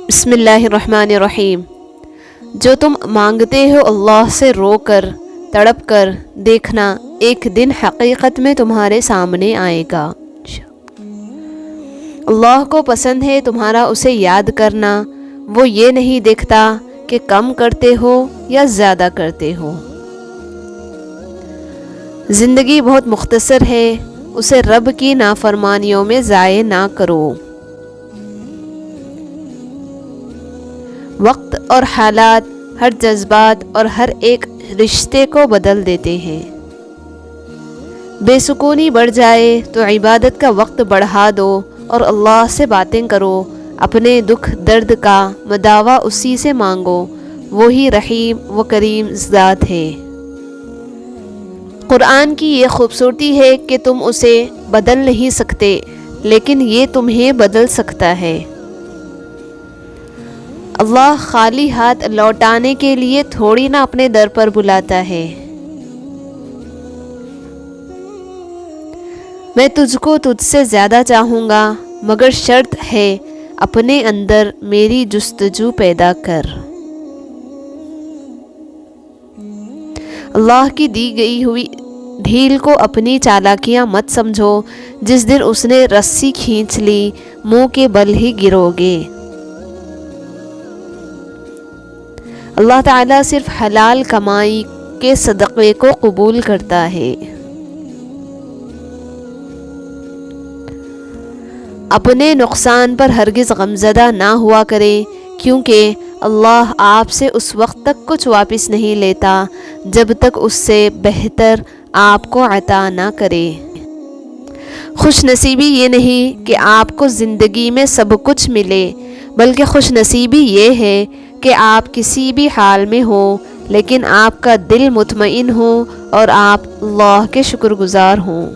بسم اللہ الرحمن الرحیم۔ جو تم مانگتے ہو اللہ سے رو کر تڑپ کر، دیکھنا ایک دن حقیقت میں تمہارے سامنے آئے گا۔ اللہ کو پسند ہے تمہارا اسے یاد کرنا، وہ یہ نہیں دیکھتا کہ کم کرتے ہو یا زیادہ کرتے ہو۔ زندگی بہت مختصر ہے، اسے رب کی نافرمانیوں میں ضائع نہ کرو۔ وقت اور حالات ہر جذبات اور ہر ایک رشتے کو بدل دیتے ہیں۔ بے سکونی بڑھ جائے تو عبادت کا وقت بڑھا دو اور اللہ سے باتیں کرو، اپنے دکھ درد کا مداوا اسی سے مانگو، وہی رحیم و کریم ذات ہے۔ قرآن کی یہ خوبصورتی ہے کہ تم اسے بدل نہیں سکتے، لیکن یہ تمہیں بدل سکتا ہے۔ اللہ خالی ہاتھ لوٹانے کے لیے تھوڑی نہ اپنے در پر بلاتا ہے۔ میں تجھ کو تجھ سے زیادہ چاہوں گا، مگر شرط ہے اپنے اندر میری جستجو پیدا کر۔ اللہ کی دی گئی ہوئی ڈھیل کو اپنی چالاکیاں مت سمجھو، جس دن اس نے رسی کھینچ لی منہ کے بل ہی گرو گے۔ اللہ تعالیٰ صرف حلال کمائی کے صدقے کو قبول کرتا ہے۔ اپنے نقصان پر ہرگز غمزدہ نہ ہوا کرے، کیونکہ اللہ آپ سے اس وقت تک کچھ واپس نہیں لیتا جب تک اس سے بہتر آپ کو عطا نہ کرے۔ خوش نصیبی یہ نہیں کہ آپ کو زندگی میں سب کچھ ملے، بلکہ خوش نصیبی یہ ہے کہ آپ کسی بھی حال میں ہو لیکن آپ کا دل مطمئن ہو اور آپ اللہ کے شکر گزار ہوں۔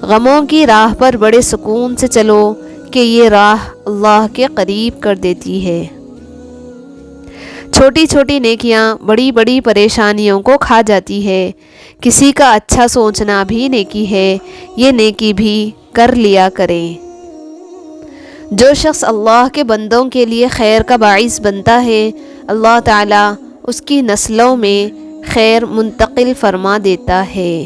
غموں کی راہ پر بڑے سکون سے چلو کہ یہ راہ اللہ کے قریب کر دیتی ہے۔ چھوٹی چھوٹی نیکیاں بڑی بڑی پریشانیوں کو کھا جاتی ہے۔ کسی کا اچھا سوچنا بھی نیکی ہے، یہ نیکی بھی کر لیا کریں۔ جو شخص اللہ کے بندوں کے لیے خیر کا باعث بنتا ہے، اللہ تعالیٰ اس کی نسلوں میں خیر منتقل فرما دیتا ہے۔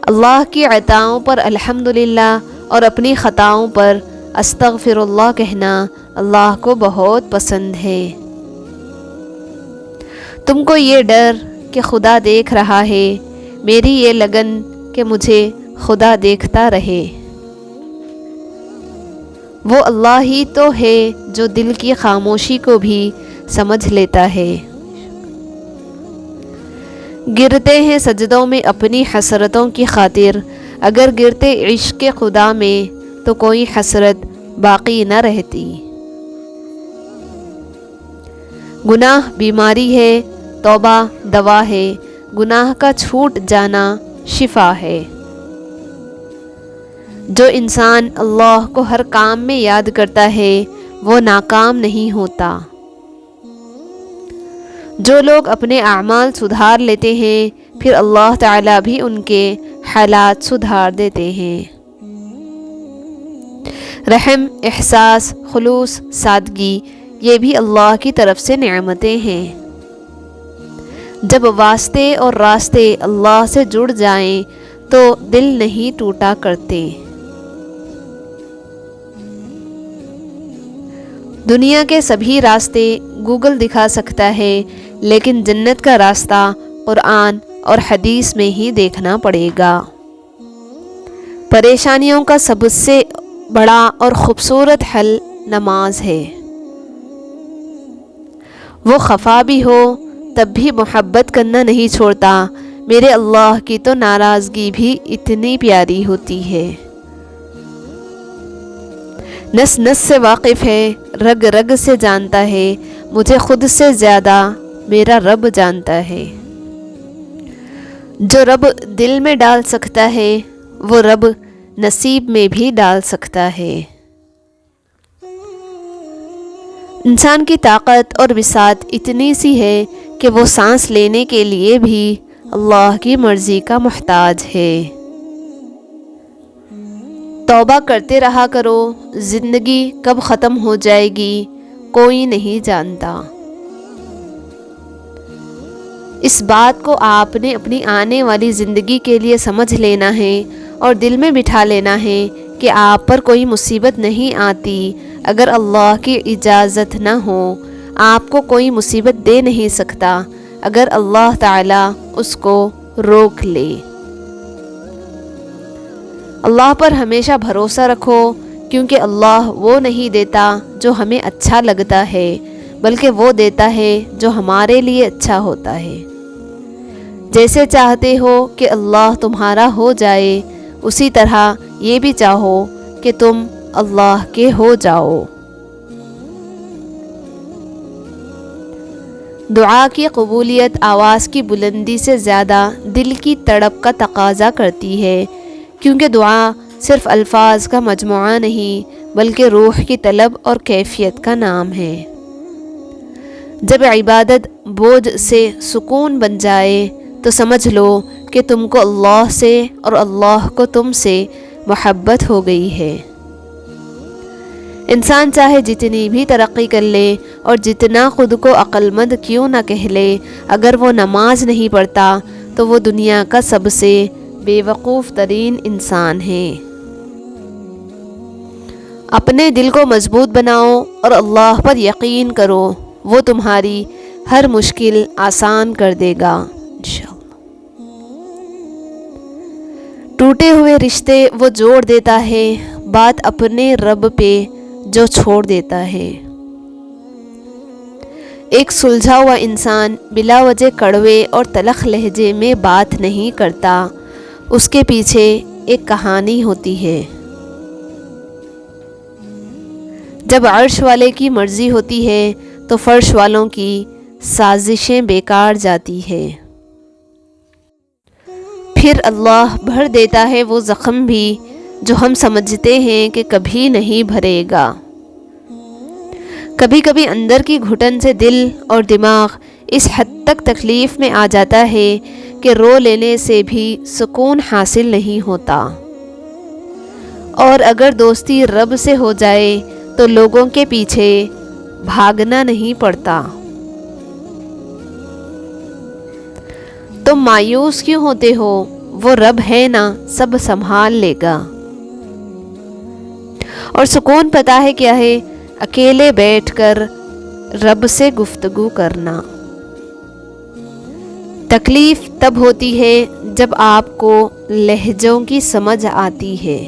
اللہ کی عطاؤں پر الحمدللہ اور اپنی خطاؤں پر استغفر اللہ کہنا اللہ کو بہت پسند ہے۔ تم کو یہ ڈر کہ خدا دیکھ رہا ہے، میری یہ لگن کہ مجھے خدا دیکھتا رہے۔ وہ اللہ ہی تو ہے جو دل کی خاموشی کو بھی سمجھ لیتا ہے۔ گرتے ہیں سجدوں میں اپنی حسرتوں کی خاطر، اگر گرتے عشق خدا میں تو کوئی حسرت باقی نہ رہتی۔ گناہ بیماری ہے، توبہ دوا ہے، گناہ کا چھوٹ جانا شفا ہے۔ جو انسان اللہ کو ہر کام میں یاد کرتا ہے وہ ناکام نہیں ہوتا۔ جو لوگ اپنے اعمال سدھار لیتے ہیں پھر اللہ تعالیٰ بھی ان کے حالات سدھار دیتے ہیں۔ رحم، احساس، خلوص، سادگی یہ بھی اللہ کی طرف سے نعمتیں ہیں۔ جب واسطے اور راستے اللہ سے جڑ جائیں تو دل نہیں ٹوٹا کرتے۔ دنیا کے سبھی راستے گوگل دکھا سکتا ہے، لیکن جنت کا راستہ قرآن اور حدیث میں ہی دیکھنا پڑے گا۔ پریشانیوں کا سب سے بڑا اور خوبصورت حل نماز ہے۔ وہ خفا بھی ہو تب بھی محبت کرنا نہیں چھوڑتا، میرے اللہ کی تو ناراضگی بھی اتنی پیاری ہوتی ہے۔ نس نس سے واقف ہے، رگ رگ سے جانتا ہے، مجھے خود سے زیادہ میرا رب جانتا ہے۔ جو رب دل میں ڈال سکتا ہے وہ رب نصیب میں بھی ڈال سکتا ہے۔ انسان کی طاقت اور وسعت اتنی سی ہے کہ وہ سانس لینے کے لیے بھی اللہ کی مرضی کا محتاج ہے۔ توبہ کرتے رہا کرو، زندگی کب ختم ہو جائے گی کوئی نہیں جانتا۔ اس بات کو آپ نے اپنی آنے والی زندگی کے لیے سمجھ لینا ہے اور دل میں بٹھا لینا ہے کہ آپ پر کوئی مصیبت نہیں آتی اگر اللہ کی اجازت نہ ہو۔ آپ کو کوئی مصیبت دے نہیں سکتا اگر اللہ تعالیٰ اس کو روک لے۔ اللہ پر ہمیشہ بھروسہ رکھو، کیونکہ اللہ وہ نہیں دیتا جو ہمیں اچھا لگتا ہے، بلکہ وہ دیتا ہے جو ہمارے لیے اچھا ہوتا ہے۔ جیسے چاہتے ہو کہ اللہ تمہارا ہو جائے، اسی طرح یہ بھی چاہو کہ تم اللہ کے ہو جاؤ۔ دعا کی قبولیت آواز کی بلندی سے زیادہ دل کی تڑپ کا تقاضا کرتی ہے، کیونکہ دعا صرف الفاظ کا مجموعہ نہیں بلکہ روح کی طلب اور کیفیت کا نام ہے۔ جب عبادت بوجھ سے سکون بن جائے تو سمجھ لو کہ تم کو اللہ سے اور اللہ کو تم سے محبت ہو گئی ہے۔ انسان چاہے جتنی بھی ترقی کر لے اور جتنا خود کو عقل مند کیوں نہ کہہ لے، اگر وہ نماز نہیں پڑھتا تو وہ دنیا کا سب سے بے وقوف ترین انسان ہے۔ اپنے دل کو مضبوط بناؤ اور اللہ پر یقین کرو، وہ تمہاری ہر مشکل آسان کر دے گا انشاءاللہ۔ ٹوٹے ہوئے رشتے وہ جوڑ دیتا ہے، بات اپنے رب پہ جو چھوڑ دیتا ہے۔ ایک سلجھا ہوا انسان بلا وجہ کڑوے اور تلخ لہجے میں بات نہیں کرتا، اس کے پیچھے ایک کہانی ہوتی ہے۔ جب عرش والے کی مرضی ہوتی ہے تو فرش والوں کی سازشیں بیکار جاتی ہے۔ پھر اللہ بھر دیتا ہے وہ زخم بھی جو ہم سمجھتے ہیں کہ کبھی نہیں بھرے گا۔ کبھی کبھی اندر کی گھٹن سے دل اور دماغ اس حد تک تکلیف میں آ جاتا ہے کہ رو لینے سے بھی سکون حاصل نہیں ہوتا، اور اگر دوستی رب سے ہو جائے تو لوگوں کے پیچھے بھاگنا نہیں پڑتا۔ تم مایوس کیوں ہوتے ہو؟ وہ رب ہے نا، سب سنبھال لے گا۔ اور سکون پتہ ہے کیا ہے؟ اکیلے بیٹھ کر رب سے گفتگو کرنا۔ تکلیف تب ہوتی ہے جب آپ کو لہجوں کی سمجھ آتی ہے۔